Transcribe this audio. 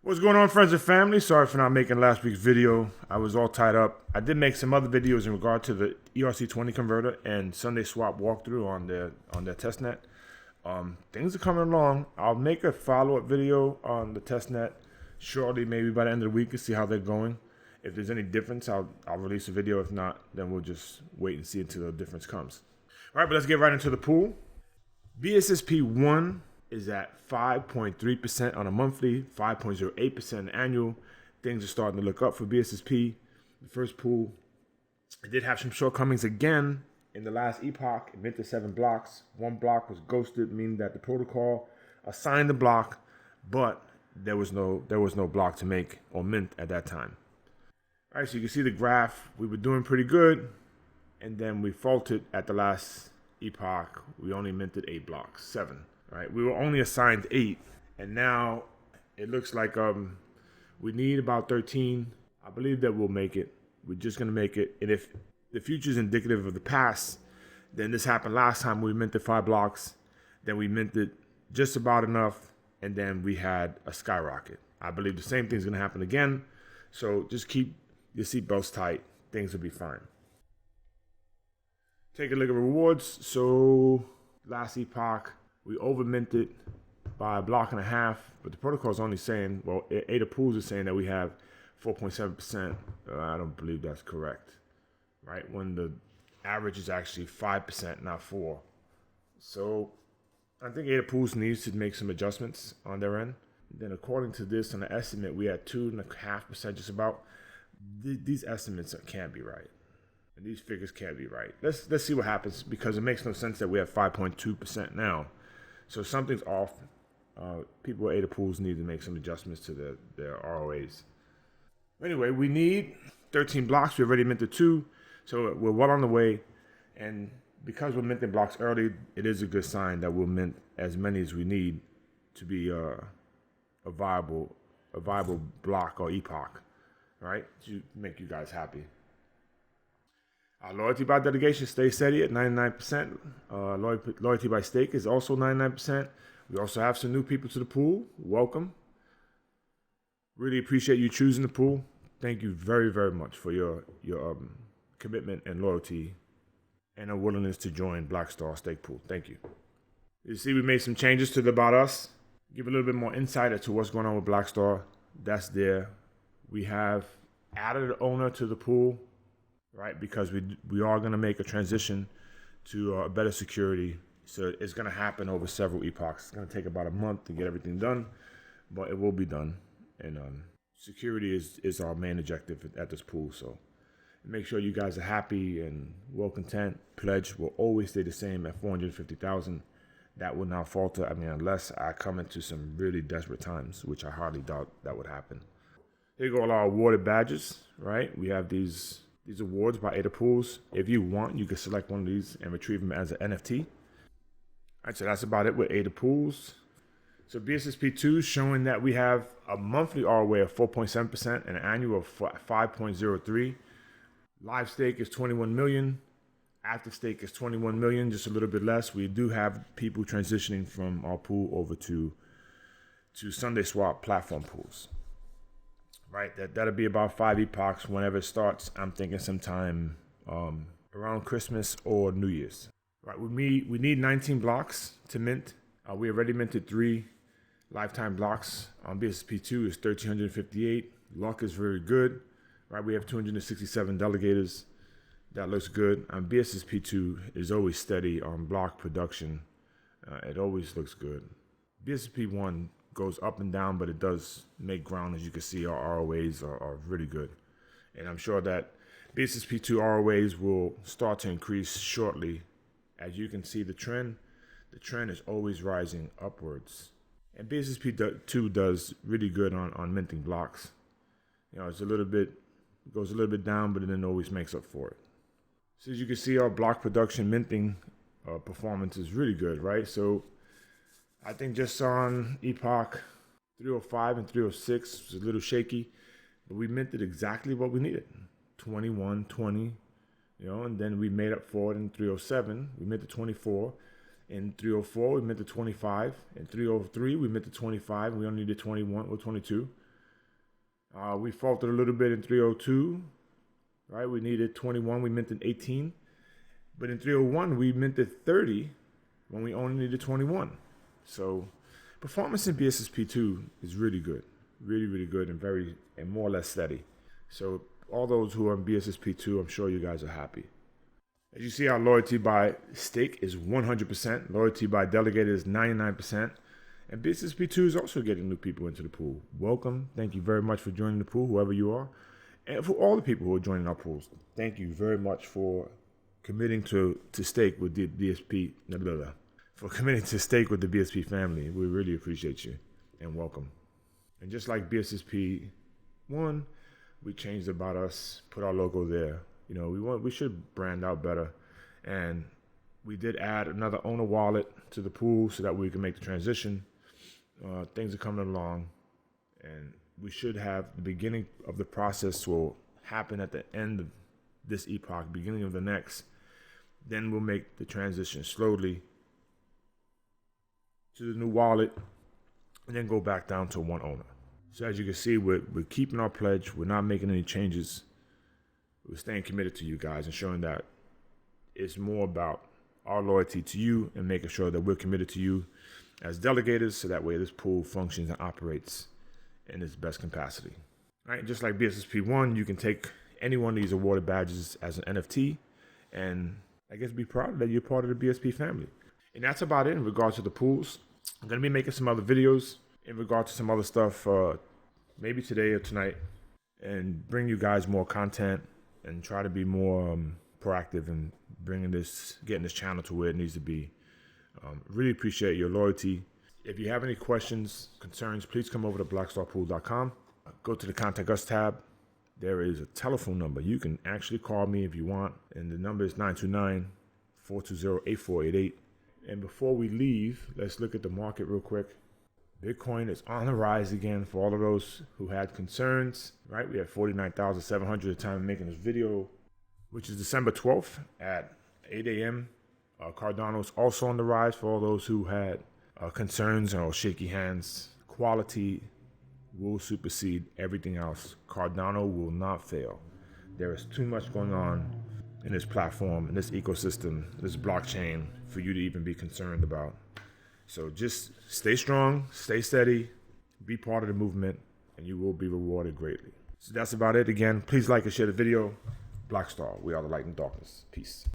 What's going on, friends and family? Sorry for not making last week's video. I was all tied up. I did make some other videos in regard to the ERC20 converter and Sunday swap walkthrough on their testnet. Things are coming along. I'll make a follow-up video on the testnet shortly, maybe by the end of the week, to see how they're going. If there's any difference, I'll release a video. If not, then we'll just wait and see until the difference comes. All right, but let's get right into the pool. BSSP1 is at 5.3% on a monthly, 5.08% annual. Things are starting to look up for BSSP. The first pool, it did have some shortcomings again in the last epoch. It minted 7 blocks. 1 block was ghosted, meaning that the protocol assigned the block, but there was no block to make or mint at that time. All right, so you can see the graph. We were doing pretty good, and then we faulted at the last epoch. We only minted 8 blocks, 7. Right, we were only assigned 8, and now it looks like we need about 13. I believe that we'll make it. We're just gonna make it, and if the future is indicative of the past, then this happened last time. We minted 5 blocks, then we minted just about enough, and then we had a skyrocket. I believe the same thing's gonna happen again. So just keep your seatbelts tight. Things will be fine. Take a look at rewards. So last epoch, we over minted by 1.5 blocks, but the protocol is only saying, well, Ada Pools is saying that we have 4.7%. I don't believe that's correct, right? When the average is actually 5%, not 4%. So I think Ada Pools needs to make some adjustments on their end. Then according to this, on the estimate, we had 2.5% just about. These estimates can't be right. And these figures can't be right. Let's see what happens, because it makes no sense that we have 5.2% now. So something's off. People at Ada Pools need to make some adjustments to their ROAs. Anyway, we need 13 blocks. We already minted 2, so we're well on the way. And because we're minting blocks early, it is a good sign that we'll mint as many as we need to be a viable block or epoch, right? To make you guys happy. Our loyalty by delegation stays steady at 99%. Loyalty by stake is also 99%. We also have some new people to the pool. Welcome. Really appreciate you choosing the pool. Thank you very, very much for your commitment and loyalty and a willingness to join Blackstar Stake Pool. Thank you. You see, we made some changes to the About Us. Give a little bit more insight as to what's going on with Blackstar. That's there. We have added an owner to the pool, right? Because we are going to make a transition to a better security. So it's going to happen over several epochs. It's going to take about a month to get everything done, but it will be done. And security is our main objective at this pool. So make sure you guys are happy and well content. Pledge will always stay the same at 450,000. That will not falter. I mean, unless I come into some really desperate times, which I hardly doubt that would happen. Here go all our awarded badges, right? We have these awards by Ada Pools. If you want, you can select one of these and retrieve them as an NFT. All right, so that's about it with Ada Pools. So BSSP2 is showing that we have a monthly ROA of 4.7% and an annual of 5.03. Live stake is 21 million. Active stake is 21 million, just a little bit less. We do have people transitioning from our pool over to Sunday swap platform pools. Right, that'll be about 5 epochs whenever it starts. I'm thinking sometime around Christmas or New Year's. Right, we need 19 blocks to mint. We already minted 3 lifetime blocks. On BSSP2 is 1,358. Luck is very good. Right, we have 267 delegators. That looks good. On BSSP2 is always steady on block production. It always looks good. BSSP1 goes up and down, but it does make ground. As you can see, our ROAs are really good. And I'm sure that BSSP2 ROAs will start to increase shortly. As you can see, the trend is always rising upwards. And BSSP2 does really good on minting blocks. You know, it goes a little bit down, but then it always makes up for it. So as you can see, our block production minting performance is really good, right? So I think just on epoch 305 and 306 was a little shaky, but we minted exactly what we needed. 21, 20, and then we made up for it in 307. We minted 24. In 304, we minted 25. In 303, we minted 25, and we only needed 21 or 22. We faltered a little bit in 302, right? We needed 21, we minted 18. But in 301, we minted 30 when we only needed 21. So performance in BSSP2 is really good. Really, really good and more or less steady. So all those who are in BSSP2, I'm sure you guys are happy. As you see, our loyalty by stake is 100%. Loyalty by delegated is 99%. And BSSP2 is also getting new people into the pool. Welcome. Thank you very much for joining the pool, whoever you are. And for all the people who are joining our pools, thank you very much for committing to stake with the BSP. For committing to stake with the BSP family. We really appreciate you and welcome. And just like BSSP1, we changed about us, put our logo there. You know, we should brand out better. And we did add another owner wallet to the pool so that we can make the transition. Things are coming along, and we should have the beginning of the process will happen at the end of this epoch, beginning of the next. Then we'll make the transition slowly to the new wallet, and then go back down to one owner. So as you can see, we're keeping our pledge. We're not making any changes. We're staying committed to you guys and showing that it's more about our loyalty to you and making sure that we're committed to you as delegators, so that way this pool functions and operates in its best capacity. All right, just like BSSP1, you can take any one of these awarded badges as an NFT and I guess be proud that you're part of the BSP family. And that's about it in regards to the pools. I'm going to be making some other videos in regard to some other stuff, maybe today or tonight, and bring you guys more content and try to be more proactive in getting this channel to where it needs to be. Really appreciate your loyalty. If you have any questions, concerns, please come over to blackstarpool.com. Go to the Contact Us tab. There is a telephone number. You can actually call me if you want, and the number is 929-420-8488. And before we leave, let's look at the market real quick. Bitcoin is on the rise again for all of those who had concerns, right? We had 49,700 at the time of making this video, which is December 12th at 8 a.m. Cardano is also on the rise for all those who had concerns or shaky hands. Quality will supersede everything else. Cardano will not fail. There is too much going on in this platform, in this ecosystem, this blockchain for you to even be concerned about. So just stay strong, stay steady, be part of the movement, and you will be rewarded greatly. So that's about it. Again, please like and share the video. Blackstar, we are the light in darkness. Peace.